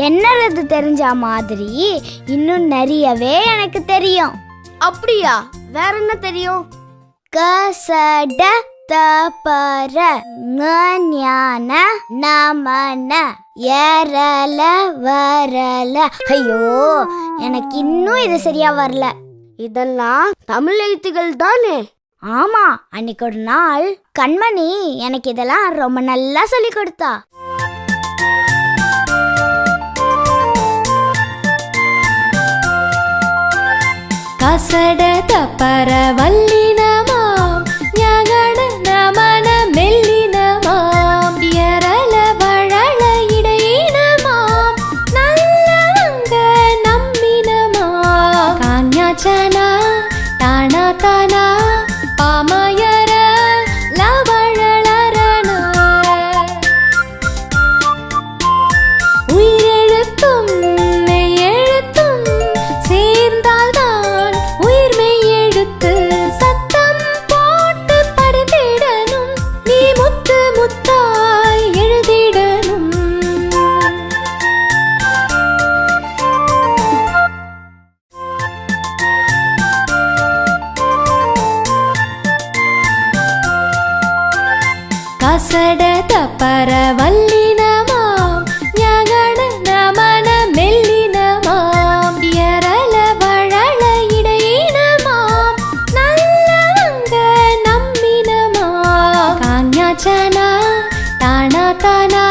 என்னது தெரிஞ்ச மாதிரி இன்னும் நிறையவே எனக்கு தெரியும். அப்படியா? வேற என்ன தெரியும்? கசட தபர ஞான நமன ஏரல வரல. ஐயோ, எனக்கு இன்னும் இது சரியா வரல. இதெல்லாம் தமிழ் எழுத்துகள் தானே? ஆமா, அன்னைக்கு ஒரு நாள் கண்மணி எனக்கு இதெல்லாம் ரொம்ப நல்லா சொல்லி கொடுத்தா. கசட தப்பர வல்லினமாம் ஞான நமன மெல்லினமாம் எரல வழல இடையினமாம் நல்லவங்க நம்பினமாம் காஞ்ஞாச்சனா தானா தானா பாமயர லவழலரண உயிரெழுத்தும் மெய்யெழுத்தும் சேர்ந்தால்தான் உயிர் மெய்யெழுத்து. சத்தம் போட்டு படித்திடணும், நீ முத்து முத்தாய் எழுதிடணும். கசட தப்பர வல்லினமாம் ஞான நமன மெல்லினமாம் எரல வழல இடையினமாம் நல்லவங்க நம்பினமாம் காஞ்ஞாச்சனா தானா தானா